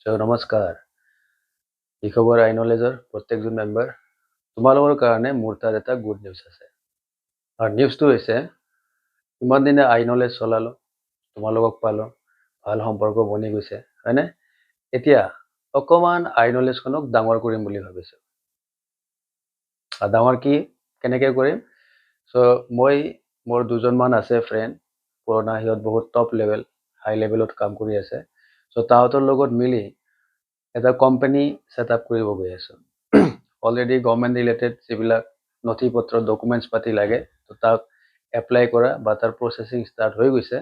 নমস্কাৰ। কি খবৰ আইনলেজৰ প্ৰত্যেকজন মেম্বাৰ? তোমালোকৰ কাৰণে মোৰ তাত এটা গুড নিউজ আছে। আৰু নিউজটো হৈছে ইমান দিনে আইনলেজ চলালো, তোমালোকক পালো, ভাল সম্পৰ্ক বনি গৈছে, হয়নে? এতিয়া অকমান আইনলেজখনক ডাঙৰ কৰিম বুলি ভাবিছো। আৰু ডাঙৰ কেনেকৈ কৰিম? মই মোৰ দুজনমান আছে ফ্ৰেণ্ড, পুৰণা, সিহঁত বহুত টপ লেভেল, হাই লেভেলত কাম কৰি আছে। তাহাঁতৰ লগত মিলি এটা কোম্পানী ছেটআপ কৰিব গৈ আছো। অলৰেডি গভৰ্ণমেণ্ট ৰিলেটেড যিবিলাক নথি পত্ৰ ডকুমেণ্টছ পাতি লাগে, তাক এপ্লাই কৰা বা তাৰ প্ৰচেছিং ষ্টাৰ্ট হৈ গৈছে।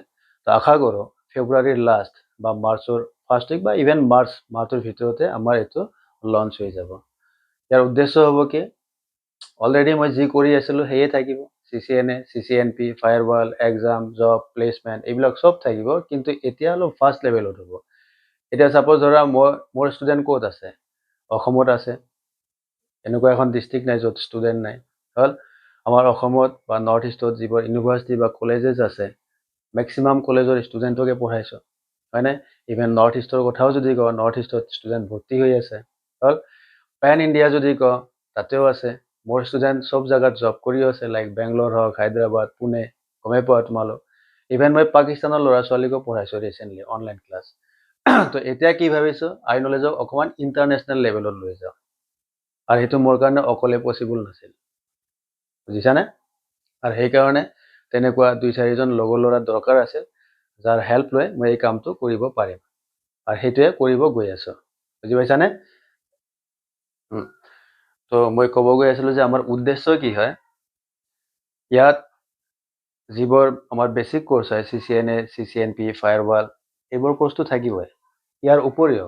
আশা কৰোঁ ফেব্ৰুৱাৰীৰ লাষ্ট বা মাৰ্চৰ ফাৰ্ষ্ট উইক বা ইভেন মাৰ্চৰ ভিতৰতে আমাৰ এইটো লঞ্চ হৈ যাব। ইয়াৰ উদ্দেশ্য হ'ব কি, অলৰেডি মই যি কৰি আছিলোঁ সেয়ে থাকিব। CCNA, CCNP, firewall, exam, job, placement এইবিলাক চব থাকিব, কিন্তু এতিয়া অলপ ফাৰ্ষ্ট লেভেলত হ'ব। এতিয়া ছাপ'জ ধৰা মোৰ ষ্টুডেণ্ট ক'ত আছে? অসমত আছে। এনেকুৱা এখন ডিষ্ট্ৰিক্ট নাই য'ত ষ্টুডেণ্ট নাই। হ'ল আমাৰ অসমত বা নৰ্থ ইষ্টত যিবোৰ ইউনিভাৰ্চিটি বা কলেজেছ আছে, মেক্সিমাম কলেজৰ ষ্টুডেণ্টকে পঢ়াইছোঁ, হয়নে? ইভেন নৰ্থ ইষ্টৰ কথাও যদি কওঁ, নৰ্থ ইষ্টত ষ্টুডেণ্ট ভৰ্তি হৈ আছে। হ'ল পেন ইণ্ডিয়া যদি কওঁ, তাতেও আছে। মোৰ ষ্টুডেণ্ট চব জেগাত জব কৰিও আছে, লাইক বেংগলোৰ হওক, হায়দৰাবাদ, পুনে, গমেই পোৱা তোমালোক। ইভেন মই পাকিস্তানৰ ল'ৰা ছোৱালীকো পঢ়াইছোঁ ৰিচেণ্টলি অনলাইন ক্লাছ। এতিয়া কি ভাবিছোঁ, আইনলেজক অকণমান ইণ্টাৰনেশ্যনেল লেভেলত লৈ যাওঁ। আৰু সেইটো মোৰ কাৰণে অকলে পচিবল নাছিল, বুজিছানে? আৰু সেইকাৰণে তেনেকুৱা 2-4জন লগৰ ল'ৰা দৰকাৰ আছিল, যাৰ হেল্প লৈ মই এই কামটো কৰিব পাৰিম। আৰু সেইটোৱে কৰিব গৈ আছোঁ, বুজি পাইছানে? মই ক'ব গৈ আছিলোঁ যে আমাৰ উদ্দেশ্য কি হয়, ইয়াত যিবোৰ আমাৰ বেছিক কোৰ্চ হয়, CCNA, CCNP, ফায়াৰৱাল, এইবোৰ কোৰ্চটো থাকিবই। ইয়াৰ উপৰিও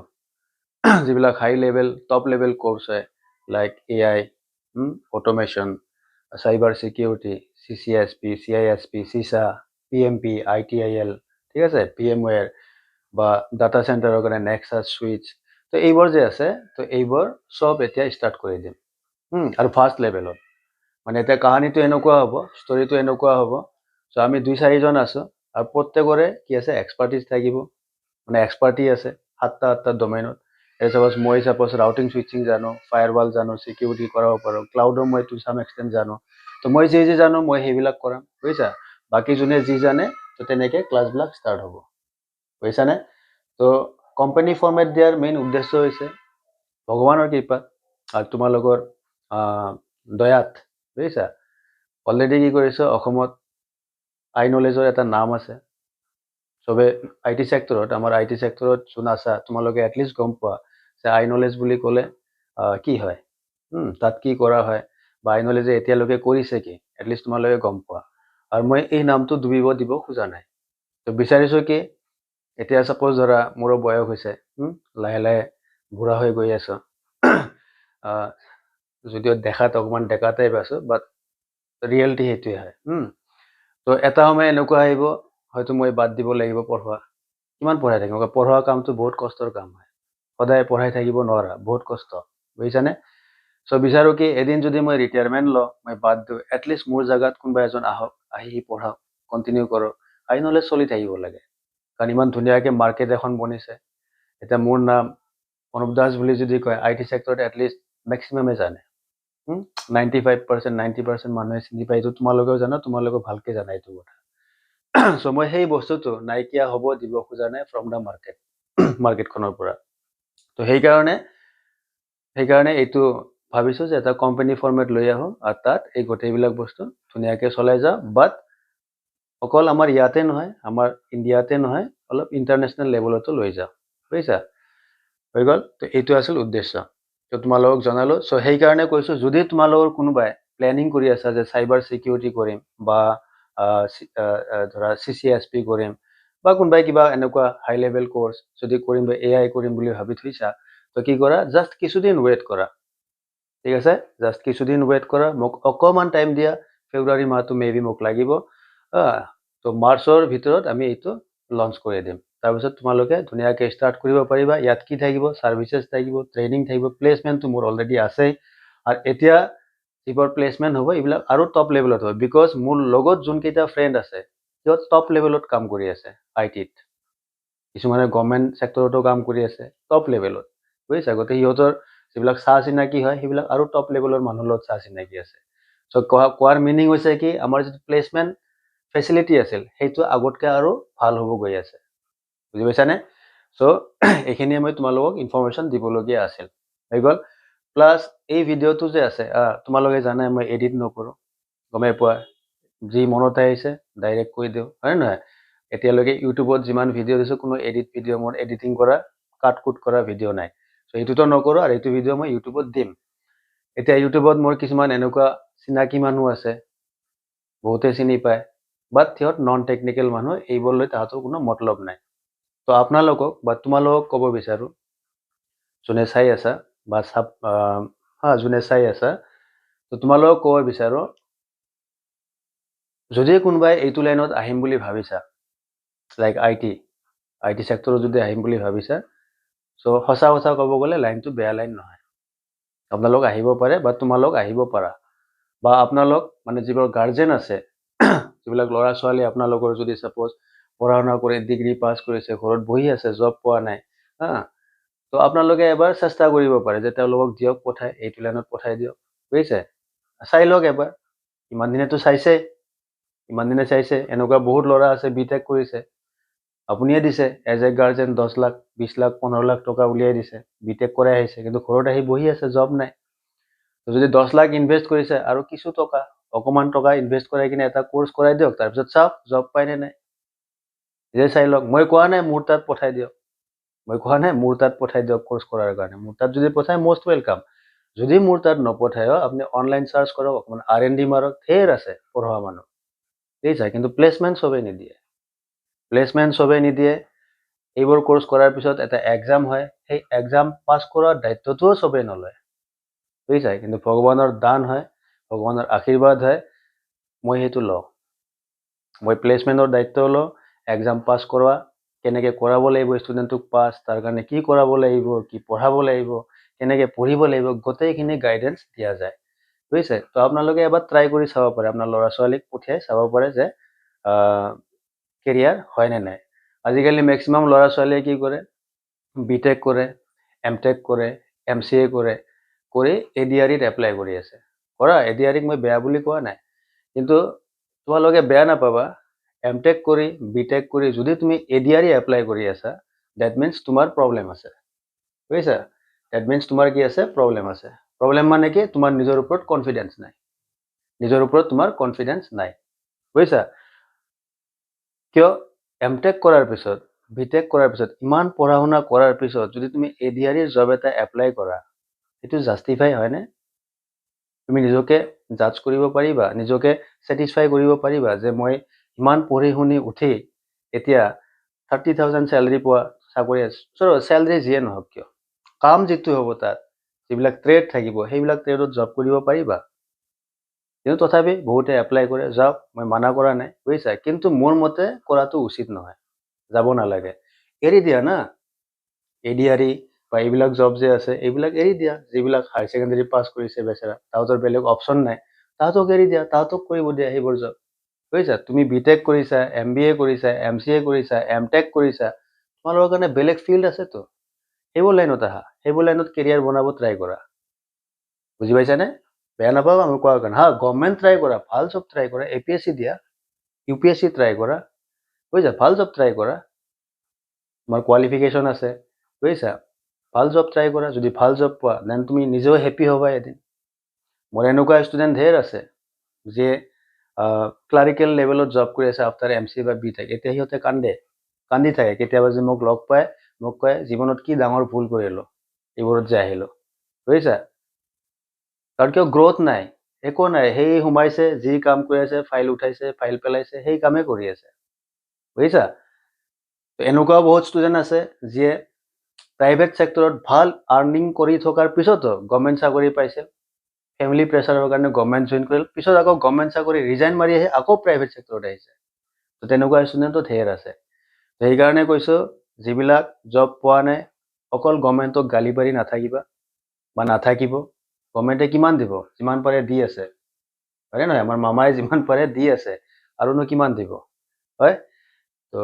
যিবিলাক হাই লেভেল, টপ লেভেল কোৰ্চ হয়, like AI, automation, cyber security, CCSP, CISP, CISA, PMP, ITIL, ঠিক আছে, VMware বা ডাটা চেণ্টাৰৰ কাৰণে নেক্সাছ ছুইচ, এইবোৰ যে আছে, এইবোৰ চব এতিয়া ষ্টাৰ্ট কৰি দিম। আৰু ফাৰ্ষ্ট লেভেলত মানে এতিয়া কাহানীটো এনেকুৱা হ'ব, ষ্টৰিটো এনেকুৱা হ'ব। আমি 2-4জন আছোঁ, আৰু প্ৰত্যেকৰে কি আছে, এক্সপাৰ্টিজ থাকিব, মানে এক্সপাৰ্টি আছে 7টা ডমেইনত। মই ৰাউটিং ছুইচিং জানো, ফায়াৰৱাল জানো, ছিকিউৰিটি কৰাব পাৰোঁ, ক্লাউডৰ মই টু চাম এক্সটেণ্ট জানো। মই যি জানো মই সেইবিলাক কৰাম, বুজিছা? বাকী যোনে যি জানে, তেনেকৈ ক্লাছবিলাক ষ্টাৰ্ট হ'ব, বুজিছানে? কোম্পানী ফৰ্মেট দিয়াৰ মেইন উদ্দেশ্য হৈছে ভগৱানৰ কৃপাত আৰু তোমালোকৰ দয়াত, বুজিছা? অলৰেডি কি কৰিছোঁ, অসমত আইনলেজৰ এটা নাম আছে। চবে IT ছেক্টৰত, আমাৰ IT ছেক্টৰত যোন আছা, তোমালোকে এটলিষ্ট গম পোৱা যে আইনলেজ বুলি ক'লে কি হয়, তাত কি কৰা হয়, বা আইনলেজে এতিয়ালৈকে কৰিছে কি, এটলিষ্ট তোমালোকে গম পোৱা। আৰু মই এই নামটো ডুবিব দিব খোজা নাই। বিচাৰিছোঁ কি, এতিয়া ছাপ'জ ধৰা মোৰো বয়স হৈছে, লাহে লাহে বুঢ়া হৈ গৈ আছোঁ, যদিও দেখাত অকণমান ডেকা টাইপ আছোঁ, বাট ৰিয়েলিটি সেইটোৱে হয়। এটা সময় এনেকুৱা আহিব, হয়তো মই বাদ দিব লাগিব পঢ়োৱা। কিমান পঢ়াই থাকিম? পঢ়োৱা কামটো বহুত কষ্টৰ কাম হয়, সদায় পঢ়াই থাকিব নোৱাৰা, বহুত কষ্ট, বুজিছানে? বিচাৰোঁ কি, এদিন যদি মই ৰিটায়াৰমেণ্ট লওঁ, মই বাদ দিওঁ, এটলিষ্ট মোৰ জেগাত কোনোবা এজন আহক, আহি পঢ়াওক, কণ্টিনিউ কৰক। আইনলেজ চলি থাকিব লাগে, কাৰণ ইমান ধুনীয়াকৈ মাৰ্কেট এখন বনিছে। এতিয়া মোৰ নাম অনুপ দাস বুলি যদি কয়, IT ছেক্টৰত এটলিষ্ট মেক্সিমামে জানে, 95%, 90% মানুহে চিনি পায়। এইটো তোমালোকেও জানা, তোমালোকেও ভালকৈ জানা এইটো কথা। মই সেই বস্তুটো নাইকিয়া হ'ব দিব খোজা নাই ফ্ৰম দ্য মাৰ্কেটখনৰ পৰা। সেইকাৰণে এইটো ভাবিছোঁ যে এটা কোম্পানী ফৰ্মেট লৈ আহোঁ, আৰু তাত এই গোটেইবিলাক বস্তু ধুনীয়াকৈ চলাই যাওঁ। বাট অকল আমাৰ ইয়াতে নহয়, আমাৰ ইণ্ডিয়াতে নহয়, অলপ ইণ্টাৰনেশ্যনেল লেভেলতো লৈ যাওঁ, বুজিছা? হৈ গ'ল। এইটো আছিল উদ্দেশ্য, তোমালোকক জনালোঁ। সেইকাৰণে কৈছোঁ, যদি তোমালোকৰ কোনোবাই প্লেনিং কৰি আছা যে চাইবাৰ ছিকিউৰিটি কৰিম, বা ধৰা CCSP কৰিম, বা কোনোবাই কিবা এনেকুৱা হাই লেভেল কোৰ্চ যদি কৰিম, বা AI কৰিম বুলি ভাবি থৈছা, কি কৰা, জাষ্ট কিছুদিন ৱেইট কৰা, ঠিক আছে? জাষ্ট কিছুদিন ৱেইট কৰা, মোক অকণমান টাইম দিয়া। ফেব্ৰুৱাৰী মাহটো মেবি মোক লাগিব, মাৰ্চৰ ভিতৰত আমি এইটো লঞ্চ কৰি দিম। তাৰপিছত তোমালোকে ধুনীয়াকৈ ষ্টাৰ্ট কৰিব পাৰিবা। ইয়াত কি থাকিব, ছাৰ্ভিচেছ থাকিব, ট্ৰেইনিং থাকিব, প্লেচমেণ্টটো মোৰ অলৰেডি আছেই। আৰু এতিয়া যিবোৰ প্লেচমেণ্ট হ'ব, এইবিলাক আৰু টপ লেভেলত হ'ব, বিকজ মোৰ লগত যোনকেইটা ফ্ৰেণ্ড আছে, সিহঁত টপ লেভেলত কাম কৰি আছে ITত। কিছুমানে গভৰ্ণমেণ্ট ছেক্টৰতো কাম কৰি আছে, টপ লেভেলত বুজিছা গতিকে সিহঁতৰ যিবিলাক চাহ চিনাকি হয় সেইবিলাক আৰু টপ লেভেলৰ মানুহৰ লগত চাহ চিনাকি আছে চ' কোৱাৰ মিনিং হৈছে কি আমাৰ যিটো প্লেচমেণ্ট ফেচিলিটি আছিল সেইটো আগতকৈ আৰু ভাল হ'ব গৈ আছে বুজি পাইছানে চ' এইখিনিয়ে মই তোমালোকক ইনফৰমেশ্যন দিবলগীয়া আছিল হৈ গ'ল প্লাছ এই ভিডিঅ'টো যে আছে তোমালোকে জানাই মই এডিট নকৰোঁ গমেই পোৱা যি মনত আহিছে ডাইৰেক্ট কৈ দিওঁ হয় নহয় এতিয়ালৈকে ইউটিউবত যিমান ভিডিঅ' দিছোঁ কোনো এডিট ভিডিঅ' মোৰ এডিটিং কৰা কাট কুট কৰা ভিডিঅ' নাই চ' এইটোতো নকৰোঁ আৰু এইটো ভিডিঅ' মই ইউটিউবত দিম এতিয়া ইউটিউবত মোৰ কিছুমান এনেকুৱা চিনাকি মানুহ আছে বহুতে চিনি পায় বাট সিহঁত নন টেকনিকেল মানুহ এইবোৰলৈ তাহাঁতৰ কোনো মতলব নাই তো আপোনালোকক বা তোমালোকক ক'ব বিচাৰোঁ যোনে চাই আছা বা যোনে চাই আছা তো তোমালোকক ক'ব বিচাৰোঁ যদি কোনোবাই এইটো লাইনত আহিম বুলি ভাবিছা লাইক আই টি চেক্টৰত যদি আহিম বুলি ভাবিছা চ' সঁচা কথা ক'ব গ'লে লাইনটো বেয়া লাইন নহয় আপোনালোক আহিব পাৰে বা তোমালোক আহিব পাৰা বা আপোনালোক মানে যিবোৰ গাৰ্জেন আছে যিবিলাক ল'ৰা ছোৱালী আপোনালোকৰ যদি ছাপ'জ পঢ়া শুনা কৰি ডিগ্ৰী পাছ কৰিছে ঘৰত বহি আছে জব পোৱা নাই তো আপোনালোকে এবাৰ চেষ্টা কৰিব পাৰে যে তেওঁলোকক দিয়ক পঠাই এইটো লাইনত পঠাই দিয়ক বুজিছে চাই লওক এবাৰ ইমান দিনেতো চাইছে এনেকুৱা বহুত ল'ৰা আছে বিটেক কৰিছে আপুনিয়ে দিছে as a guardian 10 lakh 20 lakh 15 lakh টকা উলিয়াই দিছে বিটেক কৰাই আহিছে কিন্তু ঘৰত আহি বহি আছে জব নাই যদি 10 লাখ ইনভেষ্ট কৰিছে আৰু কিছু টকা অকণমান টকা ইনভেষ্ট কৰাই কিনে এটা কোৰ্চ কৰাই দিয়ক তাৰপিছত চাওক জব পায়নে নাই নিজে চাই লওক মই কোৱা নাই মোৰ তাত পঠাই দিয়ক কোৰ্চ কৰাৰ কাৰণে মোৰ তাত যদি পঠায় মষ্ট ৱেলকাম যদি মোৰ তাত নপঠায়ো আপুনি অনলাইন চাৰ্চ কৰক অকণমান R&D মাৰক ধেৰ আছে পঢ়োৱা মানুহ বুজিছা কিন্তু প্লেচমেণ্ট চবেই নিদিয়ে এইবোৰ কোৰ্চ কৰাৰ পিছত এটা এক্সাম হয় সেই এক্সাম পাছ কৰাৰ দায়িত্বটোও চবেই নলয় বুজিছা কিন্তু ভগৱানৰ দান হয় ভগৱানৰ আশীৰ্বাদ হয় মই সেইটো লওঁ মই প্লেচমেণ্টৰ দায়িত্ব লওঁ এক্সাম পাছ কৰোৱা কেনেকৈ কৰাব লাগিব ষ্টুডেণ্টক পাছ তাৰ কাৰণে কি কৰাব লাগিব কি পঢ়াব লাগিব কেনেকৈ পঢ়িব লাগিব গোটেইখিনি গাইডেঞ্চ দিয়া যায় বুজিছে তো আপোনালোকে এবাৰ ট্ৰাই কৰি চাব পাৰে আপোনাৰ ল'ৰা ছোৱালীক পঠিয়াই চাব পাৰে যে কেৰিয়াৰ হয়নে নাই আজিকালি মেক্সিমাম ল'ৰা ছোৱালীয়ে কি কৰে বিটেক কৰে এমটেক কৰে MCA কৰে কৰি ADREত এপ্লাই কৰি আছে কৰা ADREক মই বেয়া বুলি কোৱা নাই কিন্তু তোমালোকে বেয়া নাপাবা এমটেক কৰি বিটেক কৰি যদি তুমি ADRE এপ্লাই কৰি আছা ডেট মিনছ তোমাৰ প্ৰব্লেম আছে বুজিছা ডেট মিনছ তোমাৰ কি আছে প্ৰব্লেম আছে প্ৰব্লেম মানে কি তোমাৰ নিজৰ ওপৰত কনফিডেন্স নাই বুজিছা কিয় এমটেক কৰাৰ পিছত বিটেক কৰাৰ পিছত ইমান পঢ়া শুনা কৰাৰ পিছত যদি তুমি ADREৰ জব এটা এপ্লাই কৰা সেইটো জাষ্টিফাই হয়নে তুমি নিজকে জাজ কৰিব পাৰিবা নিজকে ছেটিছফাই কৰিব পাৰিবা যে মই ইমান পঢ়ি শুনি উঠি এতিয়া 30,000 চেলাৰী পোৱা চাকৰি চেলাৰী যিয়ে নহওক কিয় কাম যিটো হ'ব তাত যিবিলাক ট্ৰেড থাকিব সেইবিলাক ট্ৰেডত জব কৰিব পাৰিবা কিন্তু তথাপি বহুতে এপ্লাই কৰে যাওক মই মানা কৰা নাই বুজিছা কিন্তু মোৰ মতে কৰাটো উচিত নহয় যাব নালাগে এৰি দিয়া না ADRE বা এইবিলাক জব যে আছে এইবিলাক এৰি দিয়া যিবিলাক হায়াৰ ছেকেণ্ডাৰী পাছ কৰিছে বেচেৰা তাহাঁতৰ বেলেগ অপশ্যন নাই তাহাঁতক এৰি দিয়া তাহাঁতক কৰিব দিয়া সেইবোৰ জব বুজিছা তুমি বিটেক কৰিছা MBA কৰিছা MCA কৰিছা এমটেক কৰিছা তোমালোকৰ কাৰণে বেলেগ ফিল্ড আছেতো সেইবোৰ লাইনত আহা সেইবোৰ লাইনত কেৰিয়াৰ বনাব ট্ৰাই কৰা বুজি পাইছানে বেয়া নাপাবা মই কোৱাৰ কাৰণে গভৰ্ণমেণ্ট ট্ৰাই কৰা ভাল জব ট্ৰাই কৰা APSC দিয়া UPSC ট্ৰাই কৰা বুজিছা ভাল জব ট্ৰাই কৰা তোমাৰ কোৱালিফিকেশ্যন আছে বুজিছা ভাল জব ট্ৰাই কৰা যদি ভাল জব পোৱা দেন তুমি নিজেও হেপী হ'বা এদিন মোৰ এনেকুৱা ষ্টুডেণ্ট ধেৰ আছে যে ক্লাৰিকেল লেভেলত জব কৰি আছে আফটাৰ MCA বা বিটেক এতিয়া সিহঁতে কান্দি থাকে কেতিয়াবা যে মোক লগ পায় মোক কয় জীৱনত কি ডাঙৰ ভুল কৰিলোঁ এইবোৰত যে আহিলোঁ বুজিছা কাৰণ কিয় গ্ৰ'থ নাই একো নাই সেই সোমাইছে যি কাম কৰি আছে ফাইল উঠাইছে ফাইল পেলাইছে সেই কামেই কৰি আছে বুজিছা এনেকুৱাও বহুত ষ্টুডেণ্ট আছে যিয়ে প্ৰাইভেট ছেক্টৰত ভাল আৰ্নিং কৰি থকাৰ পিছতো গভৰ্ণমেণ্ট চাকৰি পাইছে ফেমিলি প্ৰেছাৰৰ কাৰণে গভৰ্ণমেণ্ট জইন কৰিল পিছত আকৌ গভৰ্ণমেণ্ট চাকৰি ৰিজাইন মাৰি আহি আকৌ প্ৰাইভেট ছেক্টৰত আহিছে তো তেনেকুৱা ষ্টুডেণ্টটো ধেৰ আছে সেইকাৰণে কৈছোঁ যিবিলাক জব পোৱা নাই অকল গভৰ্ণমেণ্টক গালি পাৰি নাথাকিবা বা নাথাকিব গভৰ্ণমেণ্টে কিমান দিব যিমান পাৰে দি আছে হয়নে নহয় আমাৰ মামাই যিমান পাৰে দি আছে আৰুনো কিমান দিব হয় তো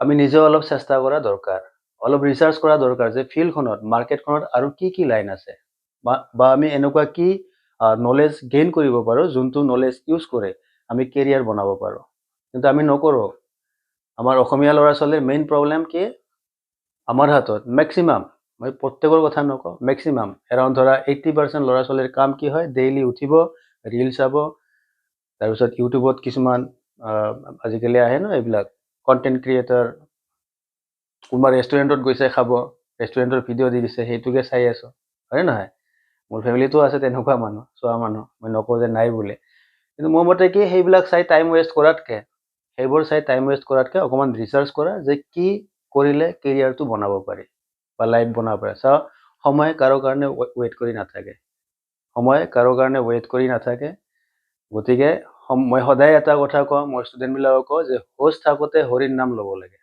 আমি নিজেও অলপ চেষ্টা কৰা দৰকাৰ অলপ ৰিচাৰ্চ কৰা দৰকাৰ যে ফিল্ডখনত মাৰ্কেটখনত আৰু কি লাইন আছে বা আমি এনেকুৱা কি নলেজ গেইন কৰিব পাৰোঁ যোনটো নলেজ ইউজ কৰে আমি কেৰিয়াৰ বনাব পাৰোঁ কিন্তু আমি নকৰোঁ আমাৰ অসমীয়া ল'ৰা ছোৱালীৰ মেইন প্ৰব্লেম কি আমাৰ হাতত মেক্সিমাম মই প্ৰত্যেকৰ কথা নকওঁ মেক্সিমাম এৰাউণ্ড ধৰা 80% ল'ৰা ছোৱালীৰ কাম কি হয় ডেইলি উঠিব ৰিল চাব তাৰপিছত ইউটিউবত কিছুমান আজিকালি আহে ন এইবিলাক কণ্টেণ্ট ক্ৰিয়েটৰ কোনোবা ৰেষ্টুৰেণ্টত গৈছে খাব ৰেষ্টুৰেণ্টৰ ভিডিঅ' দি দিছে সেইটোকে চাই আছোঁ হয়নে নহয় মোৰ ফেমিলিতো আছে তেনেকুৱা মানুহ চোৱা মানুহ মই নকওঁ যে নাই বুলি কিন্তু মোৰ মতে কি সেইবিলাক চাই টাইম ৱেষ্ট কৰাতকৈ অকণমান ৰিচাৰ্চ কৰা যে কি কৰিলে কেৰিয়াৰটো বনাব পাৰি বা লাইফ বনাব পাৰে চাওঁ সময় কাৰো কাৰণে ৱেইট কৰি নাথাকে গতিকে মই সদায় এটা কথা কওঁ মই ষ্টুডেণ্টবিলাকক কওঁ যে হোচ থাকোঁতে হৰিৰ নাম ল'ব লাগে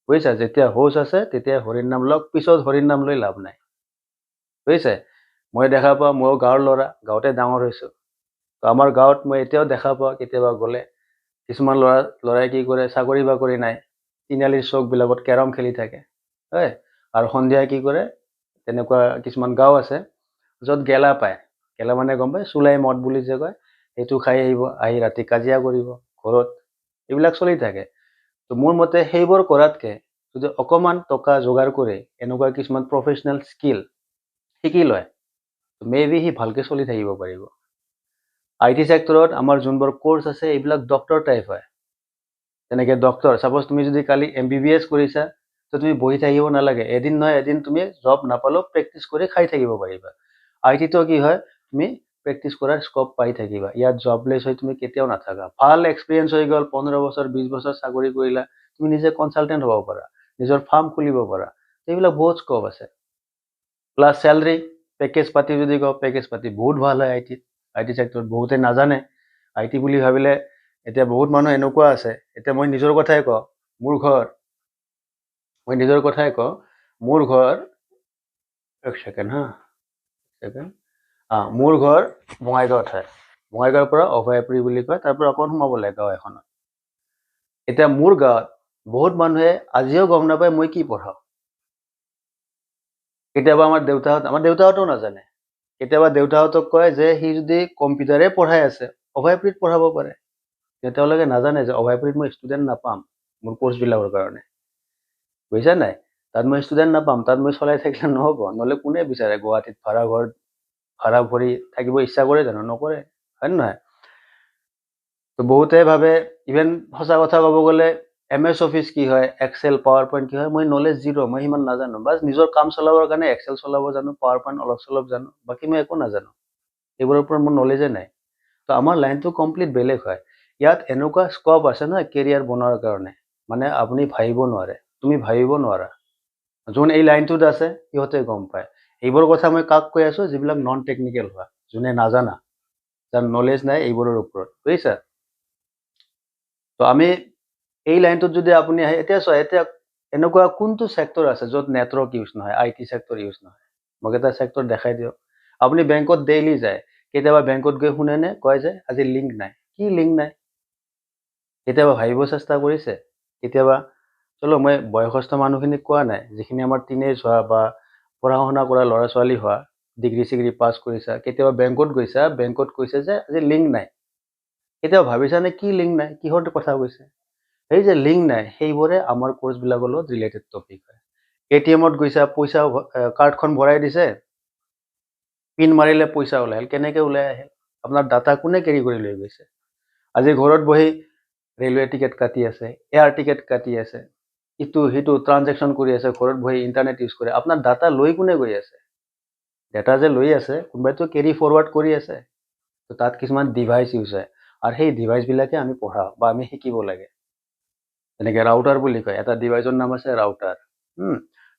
বুজিছা যেতিয়া হোচ আছে তেতিয়া হৰিৰ নাম লওক পিছত হৰিৰ নাম লৈ লাভ নাই বুজিছে মই দেখা পাওঁ ময়ো গাঁৱৰ ল'ৰা গাঁৱতে ডাঙৰ হৈছোঁ তো আমাৰ গাঁৱত মই এতিয়াও দেখা পাওঁ কেতিয়াবা গ'লে কিছুমান ল'ৰাই কি কৰে চাকৰি বাকৰি নাই তিনিআলিৰ চকবিলাকত কেৰম খেলি থাকে হয় আৰু সন্ধিয়া কি কৰে তেনেকুৱা কিছুমান গাঁও আছে য'ত গেলা পায় গেলা মানে গম পায় চুলাই মদ বুলি যে কয় সেইটো খাই আহিব আহি ৰাতি কাজিয়া কৰিব ঘৰত এইবিলাক চলি থাকে তো মোৰ মতে সেইবোৰ কৰাতকৈ যদি অকণমান টকা যোগাৰ কৰে এনেকুৱা কিছুমান প্ৰফেচনেল স্কিল শিকি লয় মে বি সি ভালকৈ চলি থাকিব পাৰিব IT চেক্টৰত আমাৰ যোনবোৰ কোৰ্চ আছে এইবিলাক ডক্টৰ টাইপ হয় তেনেকৈ ডক্টৰ ছাপ'জ তুমি যদি কালি MBBS কৰিছা তো তুমি বহি থাকিব নালাগে এদিন নহয় এদিন তুমি জব নাপালেও প্ৰেক্টিচ কৰি খাই থাকিব পাৰিবা IT-তো কি হয় তুমি প্ৰেক্টিচ কৰাৰ স্ক'প পাই থাকিবা ইয়াত জবলেছ হৈ তুমি কেতিয়াও নাথাকা ভাল এক্সপিৰিয়েঞ্চ হৈ গ'ল 15 বছৰ 20 বছৰ চাকৰি কৰিলা তুমি নিজে কনচালটেণ্ট হ'ব পাৰা নিজৰ ফাৰ্ম খুলিব পাৰা এইবিলাক বহুত স্ক'প আছে প্লাছ চেলাৰী পেকেজ পাতি যদি কওঁ পেকেজ পাতি বহুত ভাল হয় IT চেক্টৰত বহুতে নাজানে IT বুলি ভাবিলে এতিয়া বহুত মানুহ এনেকুৱা আছে এতিয়া মই নিজৰ কথাই কওঁ মোৰ ঘৰ এক ছেকেণ্ড মোৰ ঘৰ বঙাইগাঁৱত হয় বঙাইগাঁৱৰ পৰা অভয়াপুৰী বুলি কয় তাৰ পৰা অকণ সোমাব লাগে গাঁও এখনত এতিয়া মোৰ গাঁৱত বহুত মানুহে আজিও গম নাপায় মই কি পঢ়াওঁ কেতিয়াবা আমাৰ দেউতাহঁতেও নাজানে কেতিয়াবা দেউতাহঁতক কয় যে সি যদি কম্পিউটাৰে পঢ়াই আছে অভয়াপুৰীত পঢ়াব পাৰে তেওঁলোকে নাজানে যে অভয়াপুৰীত মই ষ্টুডেণ্ট নাপাম মোৰ কোৰ্চবিলাকৰ কাৰণে বুজিছা নাই তাত মই ষ্টুডেণ্ট নাপাম তাত মই চলাই থাকিলে নহ'ব নহ'লে কোনে বিচাৰে গুৱাহাটীত ভাড়া ভৰি থাকিব ইচ্ছা কৰে জানো নকৰে হয় নহয় তো বহুতে ভাবে ইভেন সঁচা কথা ক'ব গ'লে MS অফিচ কি হয় এক্সেল পাৱাৰ পইণ্ট কি হয় মই নলেজ জিৰ' মই সিমান নাজানো বাছ নিজৰ কাম চলাবৰ কাৰণে এক্সেল চলাব জানো পাৱাৰ পইণ্ট অলপ চলপ জানো বাকী মই একো নাজানো এইবোৰৰ ওপৰত মোৰ নলেজে নাই তো আমাৰ লাইনটো কমপ্লিট বেলেগ হয় ইয়াত এনেকুৱা স্ক'প আছে নহয় কেৰিয়াৰ বনোৱাৰ কাৰণে মানে আপুনি ভাবিব নোৱাৰে তুমি ভাবিব নোৱাৰা যোন এই লাইনটোত আছে সিহঁতে গম পায় এইবোৰ কথা মই কাক কৈ আছোঁ যিবিলাক নন টেকনিকেল হোৱা যোনে নাজানা যাৰ নলেজ নাই এইবোৰৰ ওপৰত বুজিছা তো আমি এই লাইনটোত যদি আপুনি আহে এতিয়া এনেকুৱা কোনটো চেক্টৰ আছে য'ত নেটৱৰ্ক ইউজ নহয় IT চেক্টৰ ইউজ নহয় মোক এটা চেক্টৰ দেখাই দিয়ক আপুনি বেংকত ডেইলি যায় কেতিয়াবা বেংকত গৈ শুনেনে কয় যে আজি লিংক নাই কি লিংক নাই কেতিয়াবা ভাবিব চেষ্টা কৰিছে কেতিয়াবা চলো মই বয়সস্থ মানুহখিনিক কোৱা নাই যিখিনি আমাৰ টিনেজ হোৱা বা পঢ়া শুনা কৰা ল'ৰা ছোৱালী হোৱা ডিগ্ৰী চিগ্ৰী পাছ কৰিছা কেতিয়াবা বেংকত গৈছা বেংকত কৈছে যে আজি লিংক নাই কেতিয়াবা ভাবিছানে কি লিংক নাই কিহৰ কথা কৈছে এই যে লিংক নাই সেইবোৰে আমাৰ কোৰ্চবিলাকৰ লগত ৰিলেটেড টপিক হয় ATM-ত গৈছা পইচা কাৰ্ডখন ভৰাই দিছে পিন মাৰিলে পইচা ওলাই কেনেকৈ ওলাই আহিল আপোনাৰ ডাটা কোনে কেৰি কৰি লৈ গৈছে আজি ঘৰত বহি ৰেলৱে টিকেট কাটি আছে এয়াৰ টিকেট কাটি আছে ইটো সিটো ট্ৰানজেকশ্যন কৰি আছে ঘৰত বহি ইণ্টাৰনেট ইউজ কৰে আপোনাৰ ডাটা লৈ কোনে গৈ আছে ডাটা যে লৈ আছে কোনোবাইতো কেৰি ফৰৱাৰ্ড কৰি আছে তো তাত কিছুমান ডিভাইচ ইউজ হয় আৰু সেই ডিভাইচবিলাকে আমি পঢ়াওঁ বা আমি শিকিব লাগে যেনেকৈ ৰাউটাৰ বুলি কয় এটা ডিভাইচৰ নাম আছে ৰাউটাৰ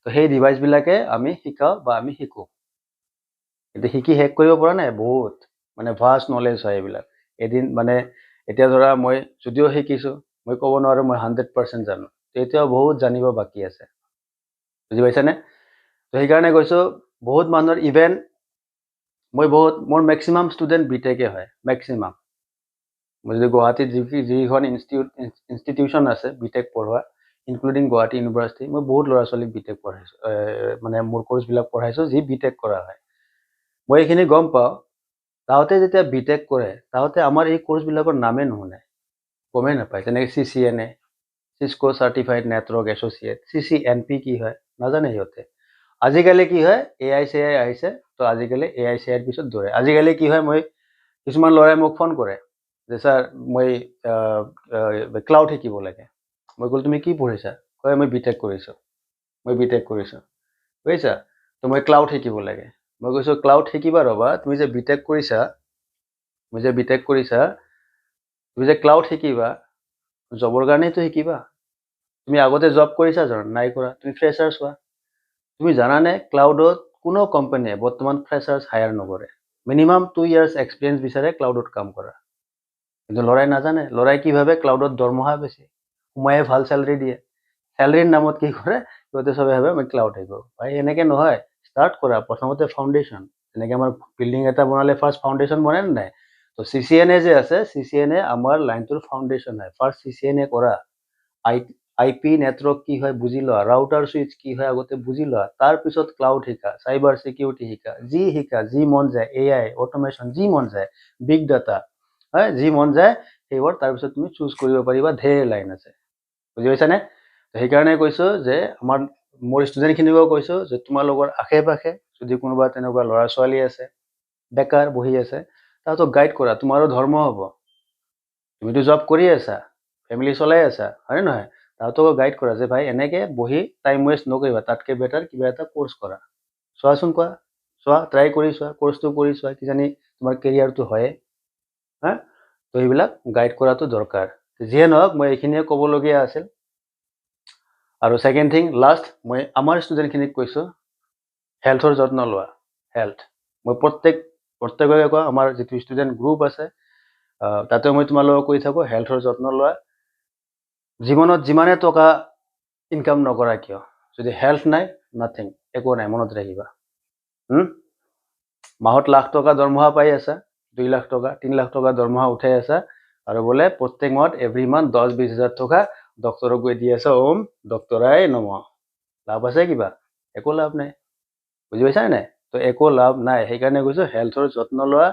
তো সেই ডিভাইচবিলাকে আমি শিকাওঁ বা আমি শিকোঁ কিন্তু শিকি শেষ কৰিব পৰা নাই বহুত মানে ভাষ্ট নলেজ হয় এইবিলাক এদিন মানে এতিয়া ধৰা মই যদিও শিকিছোঁ মই ক'ব নোৱাৰোঁ মই 100% জানো এতিয়াও বহুত জানিব বাকী আছে বুজি পাইছানে তো সেইকাৰণে কৈছোঁ বহুত মানুহৰ ইভেন মোৰ মেক্সিমাম ষ্টুডেণ্ট বিটেকে হয় মেক্সিমাম মই যদি গুৱাহাটীত যিখন ইনষ্টিটিউশ্যন আছে বিটেক পঢ়োৱা ইনক্লুডিং গুৱাহাটী ইউনিভাৰ্চিটি মই বহুত ল'ৰা ছোৱালীক বিটেক পঢ়াইছোঁ, মানে মোৰ কোৰ্চবিলাক পঢ়াইছোঁ যি বিটেক কৰা হয়। মই এইখিনি গম পাওঁ, তাহাঁতে যেতিয়া বিটেক কৰে তাহাঁতে আমাৰ এই কোৰ্চবিলাকৰ নামেই নুশুনে, গমেই নাপায়। যেনেকৈ CCNA, Cisco certified network associate, CCNP কি হয় নাজানে সিহঁতে। আজিকালি কি হয়, AI আহিছে, তো আজিকালি AI পিছত দৌৰে। আজিকালি কি হয়, মই কিছুমান ল'ৰাই মোক ফোন কৰে যে ছাৰ মই ক্লাউড শিকিব লাগে। মই ক'লো তুমি কি পঢ়িছা? কয় মই বিটেক কৰিছোঁ। বুজিছা? তো মই ক্লাউড শিকিব লাগে। মই কৈছোঁ ক্লাউড শিকিবা ৰ'বা, তুমি যে বিটেক কৰিছা, তুমি যে ক্লাউড শিকিবা, জবৰ কাৰণেতো শিকিবা। তুমি আগতে জব কৰিছা জানো? নাই কৰা। তুমি ফ্ৰেছাৰ্ছ হোৱা। তুমি জানানে ক্লাউডত কোনো কোম্পানীয়ে বৰ্তমান ফ্ৰেছাৰ্ছ হায়াৰ নকৰে। মিনিমাম 2 years এক্সপিৰিয়েঞ্চ বিচাৰে ক্লাউডত কাম কৰা। কিন্তু ল'ৰাই নাজানে। ল'ৰাই কি ভাবে ক্লাউডত দৰমহা বেছি, সোমায়ে ভাল চেলাৰী দিয়ে। চেলাৰীৰ নামত কি কৰে, সিহঁতে চবে ভাবে মই ক্লাউড শিকো। ভাই এনেকৈ নহয়, ষ্টাৰ্ট কৰা। প্ৰথমতে ফাউণ্ডেশ্যন। যেনেকৈ আমাৰ বিল্ডিং এটা বনালে ফাৰ্ষ্ট ফাউণ্ডেশ্যন বনাই নে নাই? তো CCNA যে আছে, CCNA আমাৰ লাইনটোৰ ফাউণ্ডেশ্যন হয়। ফাৰ্ষ্ট CCNA কৰা। IP নেটৱৰ্ক কি হয় বুজি লোৱা, ৰাউটাৰ চুইচ কি হয় আগতে বুজি লোৱা, তাৰপিছত ক্লাউড শিকা, চাইবাৰ চিকিউৰিটি শিকা, যি মন যায়, AI অট'মেশ্যন যি মন যায়, বিগ ডাটা, হয়, যি মন যায় সেইবোৰ তাৰপিছত তুমি চুজ কৰিব পাৰিবা। ঢেৰ লাইন আছে, বুজি পাইছানে? সেইকাৰণে কৈছোঁ যে মোৰ ষ্টুডেণ্টখিনিকো কৈছোঁ যে তোমালোকৰ আশে পাশে যদি কোনোবা তেনেকুৱা ল'ৰা ছোৱালী আছে বেকাৰ বহি আছে, তাহাঁতক গাইড কৰা। তোমাৰো ধৰ্ম হ'ব, তুমিতো জব কৰি আছা, ফেমিলি চলাই আছা, হয়নে নহয়? তাহাঁতকো গাইড কৰা যে ভাই এনেকৈ বহি টাইম ৱেষ্ট নকৰিবা, তাতকৈ বেটাৰ কিবা এটা কোৰ্চ কৰা। চোৱাচোন, চোৱা, ট্ৰাই কৰি চোৱা, কোৰ্চটো কৰি চোৱা, কিজানি তোমাৰ কেৰিয়াৰটো হয়ে। হা, তো এইবিলাক গাইড কৰাটো দৰকাৰ। যিয়ে নহওক, মই এইখিনিয়ে ক'বলগীয়া আছিল। আৰু ছেকেণ্ড থিং, লাষ্ট, মই আমাৰ ষ্টুডেণ্টখিনিক কৈছোঁ হেল্থৰ যত্ন লোৱা। মই প্ৰত্যেককে কওঁ, আমাৰ যিটো ষ্টুডেণ্ট গ্ৰুপ আছে তাতে মই তোমালোকক কৈ থাকোঁ হেল্থৰ যত্ন লোৱা। জীৱনত যিমানে টকা ইনকাম নকৰা কিয়, যদি হেল্থ নাই, নাথিং, একো নাই, মনত ৰাখিবা। মাহত লাখ টকা দৰমহা পাই আছা, 2 লাখ টকা 3 লাখ টকা দৰমহা উঠাই আছা, আৰু বোলে প্ৰত্যেক মাহত এভৰি মান্থ 10-20 হাজাৰ টকা ডক্তৰক গৈ দি আছা, ওম ডক্তৰাই নমঃ। লাভ আছে কিবা? একো লাভ নাই, বুজি পাইছা নাই? তো একো লাভ নাই। সেইকাৰণে কৈছোঁ হেল্থৰ যত্ন লোৱা।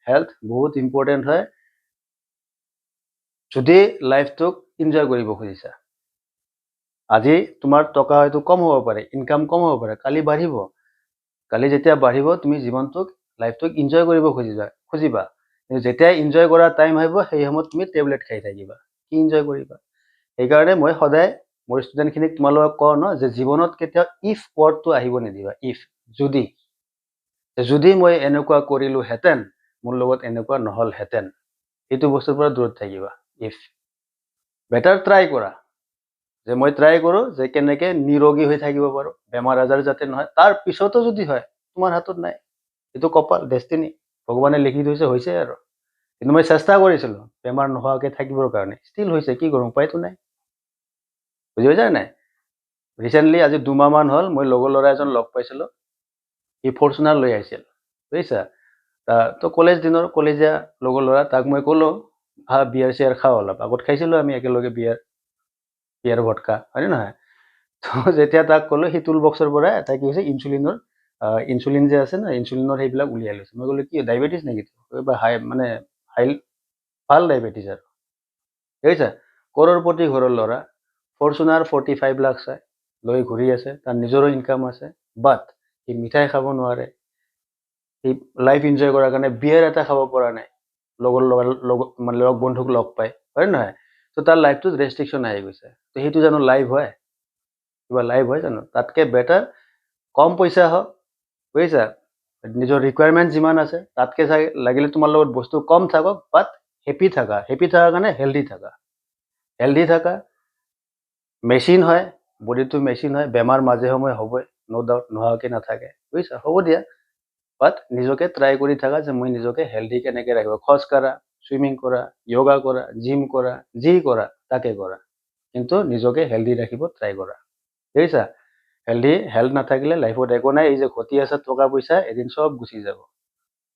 হেল্থ বহুত ইম্পৰ্টেণ্ট হয় যদি লাইফটোক ইনজয় কৰিব খুজিছা। আজি তোমাৰ টকা হয়তো কম হ'ব পাৰে, ইনকাম কম হ'ব পাৰে, কালি বাঢ়িব। কালি যেতিয়া বাঢ়িব, তুমি জীৱনটোক লাইফটোক ইনজয় কৰিব খুজিবা। কিন্তু যেতিয়া ইনজয় কৰা টাইম আহিব, সেই সময়ত তুমি টেবলেট খাই থাকিবা, কি ইনজয় কৰিবা? সেইকাৰণে মই সদায় মোৰ ষ্টুডেণ্টখিনিক তোমালোকক কওঁ ন, যে জীৱনত কেতিয়াও ইফ ৱৰ্ডটো আহিব নিদিবা। ইফ, যদি মই এনেকুৱা কৰিলোহেঁতেন, মোৰ লগত এনেকুৱা নহ'লহেঁতেন, এইটো বস্তুৰ পৰা দূৰত থাকিবা। ইফ, বেটাৰ ট্ৰাই কৰা, যে মই ট্ৰাই কৰোঁ যে কেনেকৈ নিৰোগী হৈ থাকিব পাৰোঁ, বেমাৰ আজাৰ যাতে নহয়। তাৰ পিছতো যদি হয়, তোমাৰ হাতত নাই, এইটো কপাল, ডেষ্টিনি, ভগৱানে লিখি থৈছে, হৈছে আৰু। কিন্তু মই চেষ্টা কৰিছিলোঁ বেমাৰ নোহোৱাকৈ থাকিবৰ কাৰণে, ষ্টিল হৈছে, কি কৰোঁ, উপায়তো নাই, বুজি পাইছা নাই? ৰিচেণ্টলি আজি 2 মাহমান হ'ল, মই লগৰ ল'ৰা এজন লগ পাইছিলোঁ, সি ফৰ্চুনাৰ লৈ আহিছিল, বুজিছা? তো কলেজীয়া লগৰ ল'ৰা, তাক মই ক'লোঁ বিয়াৰ চিয়াৰ খাওঁ অলপ। আগত খাইছিলোঁ আমি একেলগে বিয়াৰ ভটকা, হয়নে নহয়? তো যেতিয়া তাক ক'লোঁ, সি টুল বক্সৰ পৰা এটা কি হৈছে, ইনচুলিন যে আছে না, ইনচুলিনৰ সেইবিলাক উলিয়াই লৈছে। মই ক'লোঁ কি ডায়েবেটিছ নেকি? ভাল ডায়েবেটিছ আৰু, বুজিছা? কৰ'ৰপতি ঘৰৰ ল'ৰা, ফৰ্চুনাৰ 45 লাখ চাই লৈ ঘূৰি আছে, তাৰ নিজৰো ইনকাম আছে, বাট সি মিঠাই খাব নোৱাৰে, সি লাইফ ইনজয় কৰাৰ কাৰণে বিয়াৰ এটা খাব পৰা নাই, লগ বন্ধুক লগ পায়, হয় নহয়? তো তাৰ লাইফটোত ৰেষ্ট্ৰিকশ্যন আহি গৈছে। তো সেইটো জানো লাইফ হয়? কিবা লাইফ হয় জানো? তাতকৈ বেটাৰ কম পইচা হওক, বুজিছা, নিজৰ ৰিকুৱাৰমেণ্ট যিমান আছে তাতকৈ লাগিলে তোমাৰ লগত বস্তু কম থাকক, বাট হেপী থকাৰ কাৰণে হেল্ডি থাকা। মেচিন হয়, বডিটো মেচিন হয়, বেমাৰ মাজে সময়ে হ'বই, ন' ডাউট, নোহোৱাকৈ নাথাকে, বুজিছা? হ'ব দিয়া, বাট নিজকে ট্ৰাই কৰি থাকা যে মই নিজকে হেল্ডি কেনেকৈ ৰাখিব। খোজ কাঢ়া, চুইমিং কৰা, য়োগা কৰা, জিম কৰা, যি কৰা তাকে কৰা, কিন্তু নিজকে হেল্ডি ৰাখিব ট্ৰাই কৰা, বুজিছা? হেল্থ নাথাকিলে লাইফত একো নাই। এই যে ঘটি আছে টকা পইচা, এদিন চব গুচি যাব,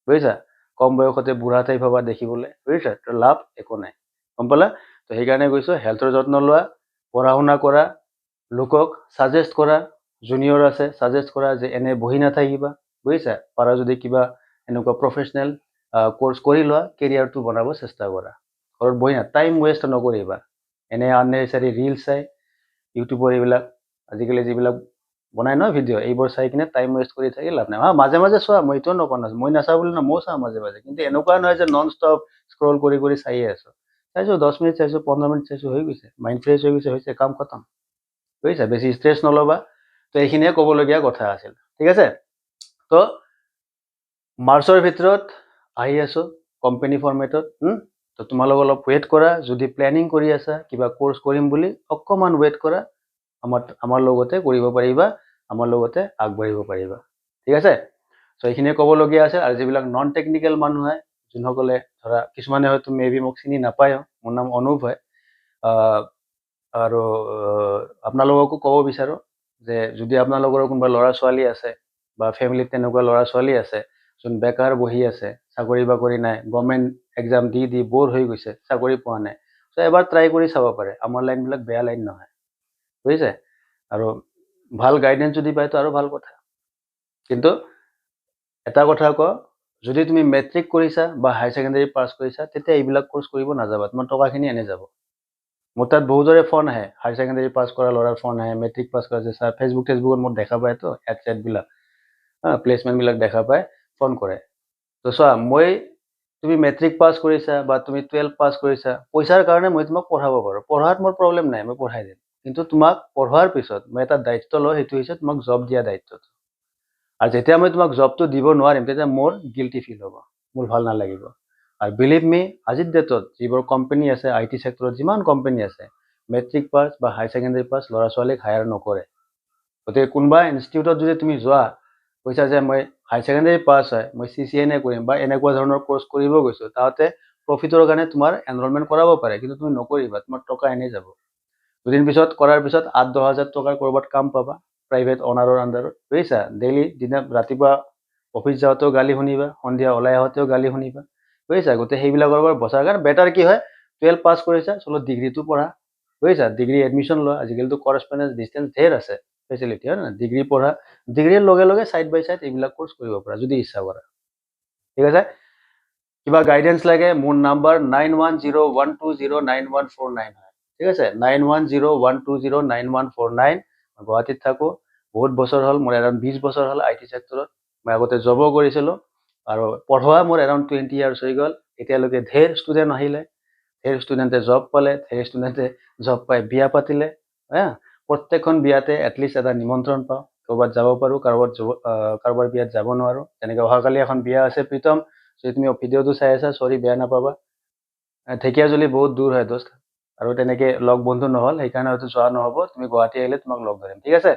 বুজিছা? কম বয়সতে বুঢ়া টাইপ হ'বা দেখিবলৈ, বুজিছা? তো লাভ একো নাই, গম পালা? তো সেইকাৰণে কৈছোঁ হেল্থৰ যত্ন লোৱা, পঢ়া শুনা কৰা, লোকক সাজেষ্ট কৰা, জুনিয়ৰ আছে সাজেষ্ট কৰা যে এনে বহি নাথাকিবা, বুজিছা, পাৰা যদি কিবা এনেকুৱা প্ৰফেচনেল কোৰ্চ কৰি লোৱা, কেৰিয়াৰটো বনাব চেষ্টা কৰা, ঘৰত বহি না, টাইম ৱেষ্ট নকৰিবা, এনে আননেচেচাৰী ৰিল চাই ইউটিউবৰ এইবিলাক আজিকালি যিবিলাক বনাই ন ভিডিঅ', এইবোৰ চাই কিনে টাইম ৱেষ্ট কৰি থাকি লাভ নাই। মাজে মাজে চোৱা, মই এইটোও নকওঁ না, মই নাচাওঁ বুলি না, ময়ো চাওঁ মাজে মাজে, কিন্তু এনেকুৱা নহয় যে নন ষ্টপ স্ক্ৰল কৰি কৰি চাইয়ে আছো, চাইছো 10 মিনিট চাইছো, 15 মিনিট চাইছো, হৈ গৈছে, মাইণ্ড ফ্ৰেছ হৈ গৈছে, হৈছে, কাম খতম, বুজিছা, বেছি ষ্ট্ৰেছ নল'বা। তো এইখিনিয়ে ক'বলগীয়া কথা আছিল, ঠিক আছে। তো মাৰ্চৰ ভিতৰত আহি আছো কোম্পানী ফৰ্মেটত। তো তোমালোক অলপ ৱেইট কৰা, যদি প্লেনিং কৰি আছা কিবা কোৰ্চ কৰিম বুলি, অকণমান ৱেইট কৰা, আমাৰ লগতে কৰিব পাৰিবা, আমাৰ লগতে আগবাঢ়িব পাৰিবা, ঠিক আছে। চ' এইখিনিয়ে ক'বলগীয়া আছে। আৰু যিবিলাক নন টেকনিকেল মানুহ হয়, যোনসকলে ধৰা কিছুমানে হয়তো মেবি মোক চিনি নাপায়, মোৰ নাম অনুপ হয়, আৰু আপোনালোককো ক'ব বিচাৰোঁ যে যদি আপোনালোকৰ কোনোবা ল'ৰা ছোৱালী আছে বা ফেমিলিত তেনেকুৱা ল'ৰা ছোৱালী আছে যোন বেকাৰ বহি আছে, চাকৰি বাকৰি নাই, গভৰ্ণমেণ্ট এক্সাম দি দি ব'ৰ হৈ গৈছে, চাকৰি পোৱা নাই, চ' এবাৰ ট্ৰাই কৰি চাব পাৰে, আমাৰ লাইনবিলাক বেয়া লাইন নহয়, বুজিছে। আৰু ভাল গাইডেঞ্চ যদি পায় তো আৰু ভাল কথা। কিন্তু এটা কথা কওঁ, যদি তুমি মেট্ৰিক কৰিছা বা হায়াৰ ছেকেণ্ডেৰী পাছ কৰিছা, তেতিয়া এইবিলাক কোৰ্চ কৰিব নাযাবা, তোমাৰ টকাখিনি এনে যাব। মোৰ তাত বহুতৰে ফোন আহে, হায়াৰ ছেকেণ্ডেৰী পাছ কৰা ল'ৰাৰ ফোন আহে, মেট্ৰিক পাছ কৰা যে ছাৰ, ফেচবুকত মোৰ দেখা পায়তো এড চেটবিলাক, প্লেচমেণ্টবিলাক দেখা পায়, ফোন কৰে। তো চোৱা, তুমি মেট্ৰিক পাছ কৰিছা বা তুমি 12 পাছ কৰিছা, পইচাৰ কাৰণে মই তোমাক পঢ়াব পাৰোঁ, পঢ়াত মোৰ প্ৰব্লেম নাই, মই পঢ়াই দিম, কিন্তু তোমাক পঢ়োৱাৰ পিছত মই এটা দায়িত্ব লওঁ, সেইটো হৈছে তোমাক জব দিয়া দায়িত্বটো। আৰু যেতিয়া মই তোমাক জবটো দিব নোৱাৰিম, তেতিয়া মোৰ গিল্টি ফিল হ'ব, মোৰ ভাল নালাগিব। আৰু বিলিভ মি, আজিৰ ডেটত যিবোৰ কোম্পানী আছে, IT চেক্টৰত যিমান কোম্পানী আছে, মেট্ৰিক পাছ বা হায়াৰ ছেকেণ্ডেৰী পাছ ল'ৰা ছোৱালীক হায়াৰ নকৰে। গতিকে কোনোবা ইনষ্টিটিউটত যদি তুমি যোৱা, কৈছা যে মই হায়াৰ ছেকেণ্ডেৰী পাছ হয়, মই CCNA কৰিম বা এনেকুৱা ধৰণৰ কোৰ্চ কৰিব গৈছোঁ, তাতে প্ৰফিটৰ কাৰণে তোমাৰ এনৰলমেণ্ট কৰাব পাৰে, কিন্তু তুমি নকৰিবা, তোমাৰ টকা এনেই যাব। দুদিন পিছত কৰাৰ পিছত 8-10 হাজাৰ টকাৰ ক'ৰবাত কাম পাবা, প্ৰাইভেট অনাৰৰ আণ্ডাৰত, বুজিছা, ডেইলি ৰাতিপুৱা অফিচ যাওঁতেও গালি শুনিবা, সন্ধিয়া ওলাই আহোঁতেও গালি শুনিবা, বুজিছা। গতিকে সেইবিলাকৰ পৰা বচাৰ কাৰণে বেটাৰ কি হয়, 12 পাছ কৰিছা, চলো ডিগ্ৰীটো পঢ়া, বুজিছা, ডিগ্ৰী এডমিশ্যন লোৱা, আজিকালিতো কৰেছপণ্ডেঞ্চ ডিষ্টেঞ্চ ধেৰ আছে ফেচিলিটি, হয় নহয়, ডিগ্ৰী পঢ়া, ডিগ্ৰীৰ লগে লগে ছাইড বাই ছাইড এইবিলাক কোৰ্চ কৰিব পাৰা যদি ইচ্ছা কৰা, ঠিক আছে। কিবা গাইডেঞ্চ লাগে, মোৰ নাম্বাৰ 9101209149 হয়, ঠিক আছে, 9101209149। গুৱাহাটীত থাকোঁ, বহুত বছৰ হ'ল, মোৰ এৰাউণ্ড 20 বছৰ হ'ল IT চেক্টৰত, মই আগতে জবো কৰিছিলোঁ, আৰু পঢ়োৱা মোৰ এৰাউণ্ড 20 ইয়াৰ্ছ হৈ গ'ল। এতিয়ালৈকে ধেৰ ষ্টুডেণ্ট আহিলে, ধেৰ ষ্টুডেণ্টে জব পালে, ধেৰ ষ্টুডেণ্টে জব পাই বিয়া পাতিলে, প্ৰত্যেকখন বিয়াতে এটলিষ্ট এটা নিমন্ত্ৰণ পাওঁ, ক'ৰবাত যাব পাৰোঁ, কাৰোবাৰ বিয়াত যাব নোৱাৰোঁ। তেনেকৈ অহাকালি এখন বিয়া আছে প্ৰীতম, যদি তুমি ভিডিঅ'টো চাই আছা, চৰি, বেয়া নাপাবা, ঢেকীয়াজুলি বহুত দূৰ হয় দোস্ত, আৰু তেনেকৈ লগ বন্ধু নহ'ল, সেইকাৰণে হয়তো যোৱা নহ'ব, তুমি গুৱাহাটী আহিলে তোমাক লগ ধৰিম, ঠিক আছে।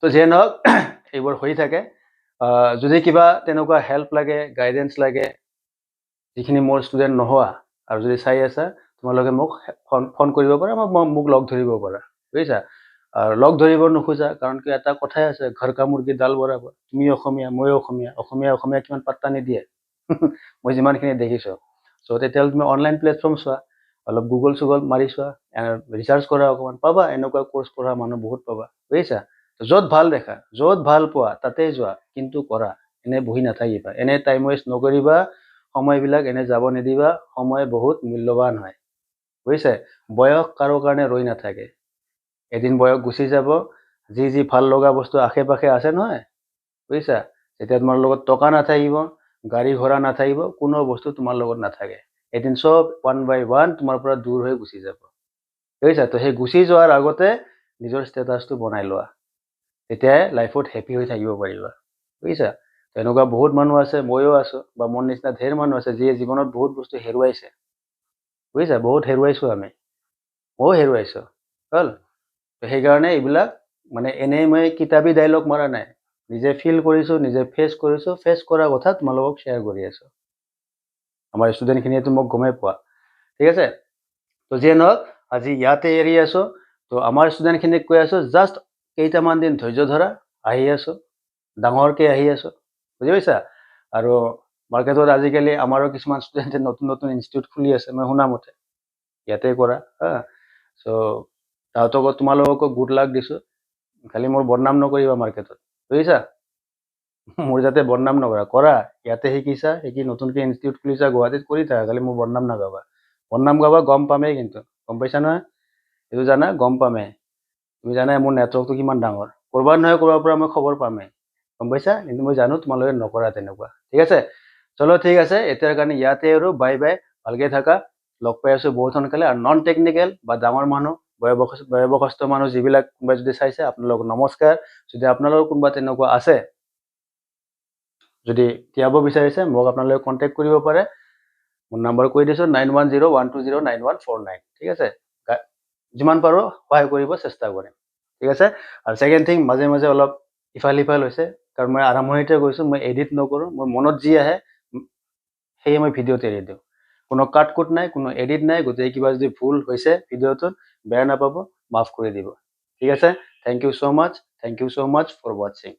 তো যিয়ে নহওক, এইবোৰ হৈ থাকে। যদি কিবা তেনেকুৱা হেল্প লাগে, গাইডেঞ্চ লাগে, যিখিনি মোৰ ষ্টুডেণ্ট নোহোৱা, আৰু যদি চাই আছা, তোমালোকে মোক ফোন কৰিব পাৰা, মোক লগ ধৰিব পাৰা, বুজিছা। আৰু লগ ধৰিব নোখোজা কাৰণ কি, এটা কথাই আছে, ঘৰ কা মুৰ্গী দাল বৰাবৰ, তুমি অসমীয়া, ময়ো অসমীয়া কিমান পাত্তা নিদিয়ে, মই যিমানখিনি দেখিছোঁ। চ' তেতিয়াহ'লে তুমি অনলাইন প্লেটফৰ্ম চোৱা, অলপ গুগল চুগল মাৰি চোৱা, ৰিচাৰ্চ কৰা, অকণমান পাবা, এনেকুৱা কোৰ্চ পঢ়া মানুহ বহুত পাবা, বুজিছা। য'ত ভাল দেখা, য'ত ভাল পোৱা তাতেই যোৱা, কিন্তু কৰা, এনে বহি নাথাকিবা, এনে টাইম ৱেষ্ট নকৰিবা, সময়বিলাক এনে যাব নিদিবা, সময় বহুত মূল্যৱান হয়, বুজিছে। বয়স কাৰো কাৰণে ৰৈ নাথাকে, এদিন বয়স গুচি যাব। যি ভাল লগা বস্তু আশে পাশে আছে নহয়, বুজিছা, যেতিয়া তোমাৰ লগত টকা নাথাকিব, গাড়ী ঘোঁৰা নাথাকিব, কোনো বস্তু তোমাৰ লগত নাথাকে, এদিন চব 1 by 1 তোমাৰ পৰা দূৰ হৈ গুচি যাব, বুজিছা। তো সেই গুচি যোৱাৰ আগতে নিজৰ ষ্টেটাছটো বনাই লোৱা, তেতিয়াই লাইফত হেপী হৈ থাকিব পাৰিবা, বুজিছা। তেনেকুৱা বহুত মানুহ আছে, ময়ো আছোঁ, বা মোৰ নিচিনা ধেৰ মানুহ আছে যিয়ে জীৱনত বহুত বস্তু হেৰুৱাইছে, বুজিছা, বহুত হেৰুৱাইছোঁ আমি, ময়ো হেৰুৱাইছোঁ, হ'ল। তো সেইকাৰণে এইবিলাক মানে এনেই মই কিতাপী ডাইলগ মৰা নাই, নিজে ফিল কৰিছোঁ, নিজে ফেচ কৰিছোঁ, ফেচ কৰা কথা তোমালোকক শ্বেয়াৰ কৰি আছোঁ। আমাৰ ষ্টুডেণ্টখিনিয়েতো মোক গমেই পোৱা, ঠিক আছে। তো যিয়ে নহওক, আজি ইয়াতে এৰি আছোঁ। তো আমাৰ ষ্টুডেণ্টখিনিক কৈ আছোঁ, জাষ্ট কেইটামান দিন ধৈৰ্য ধৰা, আহি আছোঁ, ডাঙৰকৈ আহি আছোঁ, বুজি পাইছা। আৰু মাৰ্কেটত আজিকালি আমাৰো কিছুমান ষ্টুডেণ্টে নতুন নতুন ইনষ্টিটিউট খুলি আছে, মই শুনামতে, ইয়াতে কৰা, চ' তাহাঁতক তোমালোককো গুড লাক দিছোঁ। খালি মোৰ বদনাম নকৰিবা মাৰ্কেটত, বুজিছা? মোৰ যাতে বদনাম নকৰা, কৰা ইয়াতে শিকিছা, শিকি নতুনকৈ ইনষ্টিটিউট খুলিছা গুৱাহাটীত, কৰি থাকা, খালি মোৰ বদনাম নাগাবা। বদনাম গাবা গম পামেই, কিন্তু গম পাইছা নহয়? এইটো জানা গম পামেই। তুমি জানাই মোৰ নেটৱৰ্কটো কিমান ডাঙৰ, ক'ৰবাত নহয় ক'ৰবাৰ পৰা মই খবৰ পামেই, গম পাইছা? কিন্তু মই জানো তোমালোকে নকৰা তেনেকুৱা, ঠিক আছে? চলো ঠিক আছে, এতিয়াৰ কাৰণে ইয়াতে আৰু বাই বাই, ভালকৈ থাকা, লগ পাই আছোঁ বহুত সোনকালে। আৰু নন টেকনিকেল বা ডাঙৰ মানুহ, বয়বসস্থ মানুহ যিবিলাক কোনোবাই যদি চাইছে, আপোনালোকক নমস্কাৰ। যদি আপোনালোকৰ কোনোবা তেনেকুৱা আছে, যদি তিয়াব বিচাৰিছে, মোক আপোনালোকে কণ্টেক্ট কৰিব পাৰে। মোৰ নাম্বাৰ কৈ দিছোঁ 9101209149, ঠিক আছে? যিমান পাৰোঁ সহায় কৰিব চেষ্টা কৰিম, ঠিক আছে? আৰু ছেকেণ্ড থিং, মাজে মাজে অলপ ইফাল সিফাল হৈছে, কাৰণ মই আৰম্ভণিতে কৈছোঁ মই এডিট নকৰোঁ, মোৰ মনত যি আহে সেয়ে মই ভিডিঅ'ত এৰি দিওঁ। কোনো কাট কুট নাই, কোনো এডিট নাই। গতিকে কিবা যদি ভুল হৈছে ভিডিঅ'টোত, বেয়া নাপাব, মাফ কৰি দিব, ঠিক আছে? Thank you so' much, thank you so' much for ৱাচিং।